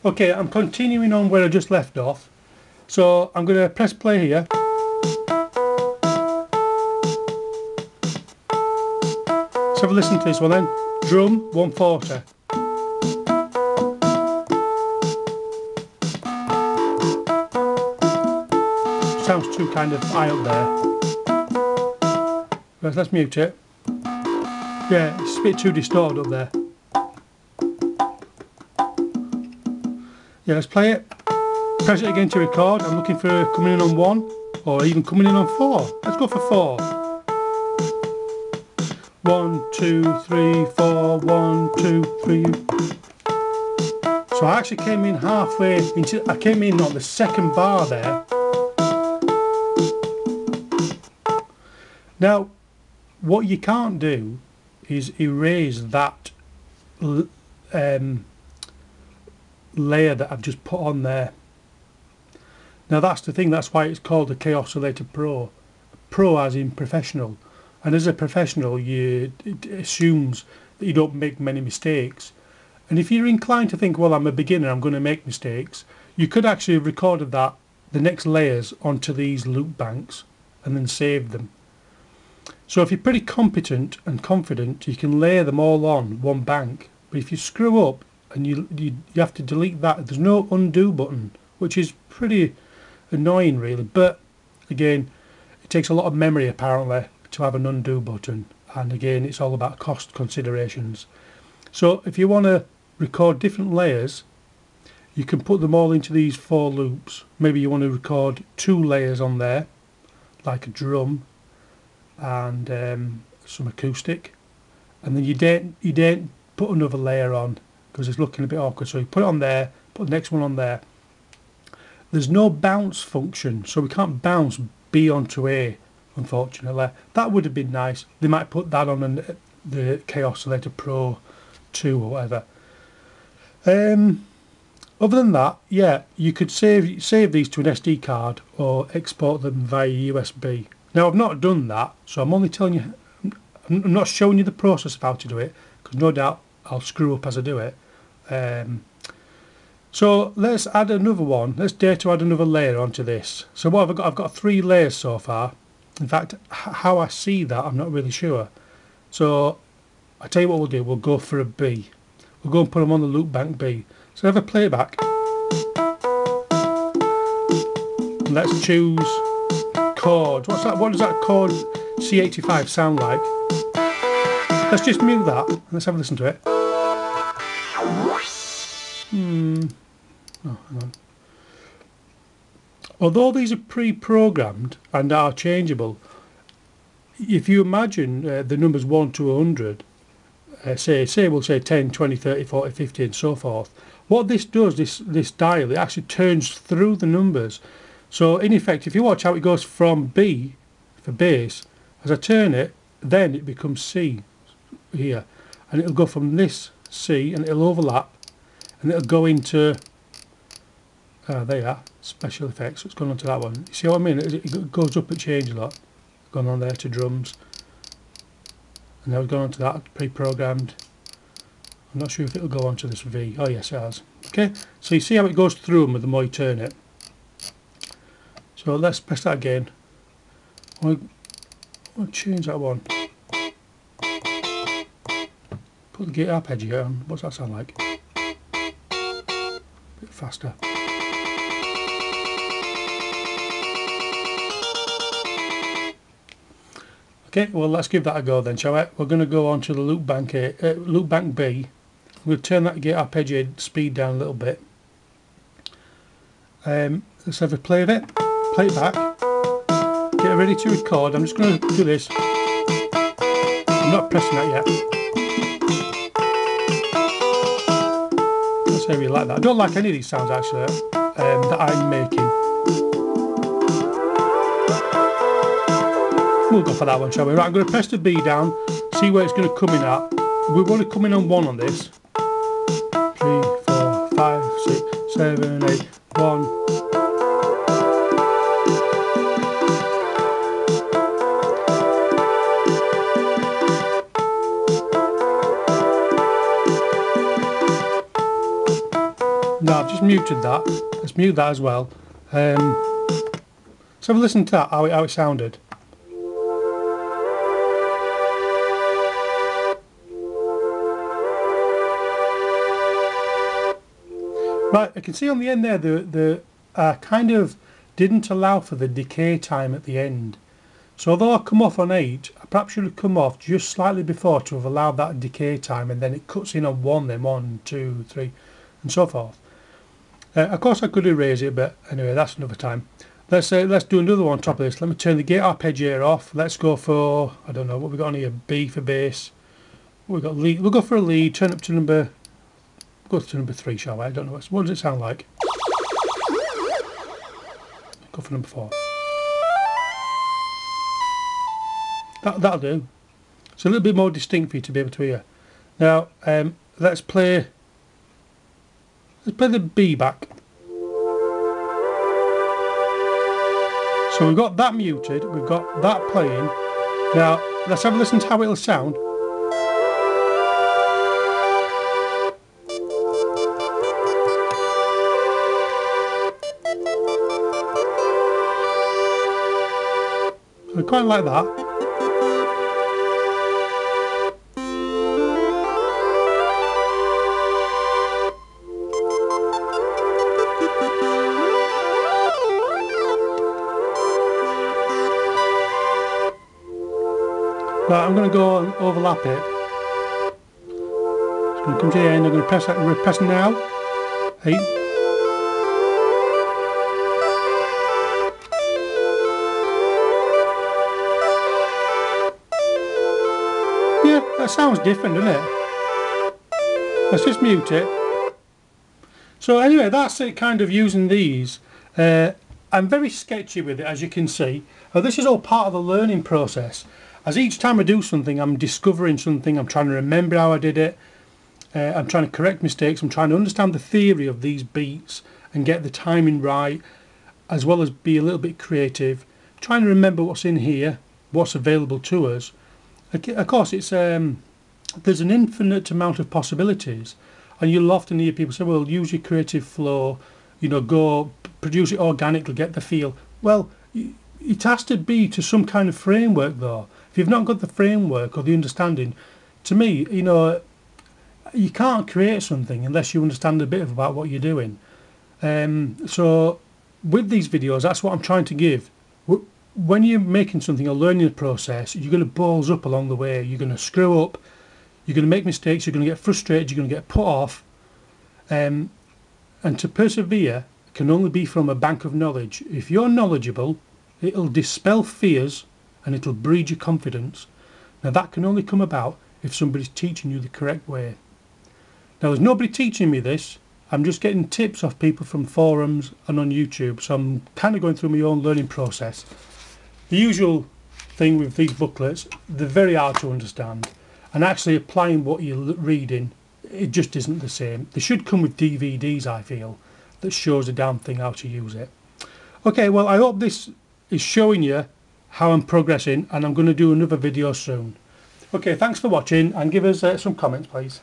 Okay, I'm continuing on where I just left off. So I'm going to press play here. Let's have a listen to this one then. Drum 140. Sounds too kind of high up there. Right, let's mute it. Yeah, it's a bit too distorted up there. Yeah, let's play it. Press it again to record. I'm looking for coming in on 1 or even coming in on 4. Let's go for 4. 1, 2, 3, 4, 1, 2, 3. So I actually came in halfway into, I came in on the second bar there. Now, what you can't do is erase that layer that I've just put on there. Now that's the thing, that's why it's called the Kaossilator Pro. Pro as in professional. And as a professional, it assumes that you don't make many mistakes. And if you're inclined to think, well, I'm a beginner, I'm going to make mistakes, you could actually have recorded the next layers onto these loop banks and then save them. So if you're pretty competent and confident, you can layer them all on one bank. But if you screw up and you have to delete that, there's no undo button, which is pretty annoying really. But again, it takes a lot of memory apparently to have an undo button, and again it's all about cost considerations. So if you want to record different layers, you can put them all into these 4 loops. Maybe you want to record 2 layers on there, like a drum and some acoustic, and then you don't put another layer on because it's looking a bit awkward. So you put it on there, put the next one on there. There's no bounce function, so we can't bounce B onto A, unfortunately. That would have been nice. They might put that on the Kaossilator Pro 2 or whatever. Other than that, yeah, you could save these to an SD card or export them via USB. Now I've not done that, so I'm only telling you, I'm not showing you the process of how to do it, because no doubt I'll screw up as I do it. So let's add another one. Let's dare to add another layer onto this. So what have I got? I've got 3 layers so far. In fact, how I see that, I'm not really sure. So I tell you what we'll do. We'll go for a B. We'll go and put them on the loop bank B. So have a playback. Let's choose chord. What's that? What does that chord C85 sound like? Let's just mute that and let's have a listen to it. Oh, hang on. Although these are pre-programmed and are changeable, if you imagine the numbers 1 to 100, say we'll say 10, 20, 30, 40, 50 and so forth, what this does, this dial, it actually turns through the numbers. So in effect, if you watch how it goes from B for bass, as I turn it, then it becomes C here, and it'll go from this C and it'll overlap and it'll go into there you are, special effects. So it's gone on to that one. You see what I mean? It goes up and change a lot. Gone on there to drums, and now it's gone on to that pre-programmed. I'm not sure if it'll go on to this V. Oh yes, it has. Okay, so you see how it goes through them the more you turn it. So let's press that again. I'll change that one. Put the guitar arpeggio on. What's that sound like? A bit faster. Okay, well let's give that a go then, shall we? We're going to go on to the loop bank B. We'll turn that guitar arpeggio speed down a little bit. Let's have a play of it. Play it back. Get it ready to record. I'm just going to do this. I'm not pressing that yet. Let's see how you like that. I don't like any of these sounds actually that I'm making. We'll go for that one, shall we? Right, I'm going to press the B down, see where it's going to come in at. We want to come in on 1 on this. 3, 4, 5, 6, 7, 8, 1. No, I've just muted that. Let's mute that as well. So have a listen to that, how it sounded. Right, I can see on the end there the kind of didn't allow for the decay time at the end. So although I come off on 8, I perhaps should have come off just slightly before to have allowed that decay time, and then it cuts in on 1, then 1, 2, 3 and so forth. Of course I could erase it, but anyway, that's another time. Let's do another one on top of this. Let me turn the gate arpeggiator off. Let's go for, I don't know what we got on here, B for bass. We've got lead. We'll go for a lead, turn up to number, go to number 3, shall I? I don't know, what does it sound like? Go for number 4. That'll do. It's a little bit more distinct for you to be able to hear. Now let's play the B back. So we've got that muted, we've got that playing. Now let's have a listen to how it'll sound. I quite like that. Right, I'm going to go and overlap it. It's going to come to the end. I'm going to press that. We're pressing now. 8. Yeah, that sounds different, doesn't it? Let's just mute it. So anyway, that's it. Kind of using these. I'm very sketchy with it, as you can see. This is all part of the learning process. As each time I do something, I'm discovering something, I'm trying to remember how I did it, I'm trying to correct mistakes, I'm trying to understand the theory of these beats and get the timing right, as well as be a little bit creative, trying to remember what's in here, what's available to us. Of course, it's there's an infinite amount of possibilities, and you'll often hear people say, well, use your creative flow, you know, go produce it organically, get the feel. Well, it has to be to some kind of framework though. If you've not got the framework or the understanding, to me, you know, you can't create something unless you understand a bit about what you're doing. So with these videos, that's what I'm trying to give. When you're making something, a learning process, you're going to balls up along the way. You're going to screw up, you're going to make mistakes, you're going to get frustrated, you're going to get put off. And to persevere can only be from a bank of knowledge. If you're knowledgeable, it'll dispel fears and it'll breed your confidence. Now that can only come about if somebody's teaching you the correct way. Now there's nobody teaching me this. I'm just getting tips off people from forums and on YouTube, so I'm kind of going through my own learning process. The usual thing with these booklets, they're very hard to understand, and actually applying what you're reading, it just isn't the same. They should come with DVDs, I feel, that shows the damn thing how to use it. Okay, well, I hope this is showing you how I'm progressing, and I'm going to do another video soon. Okay, thanks for watching, and give us some comments please.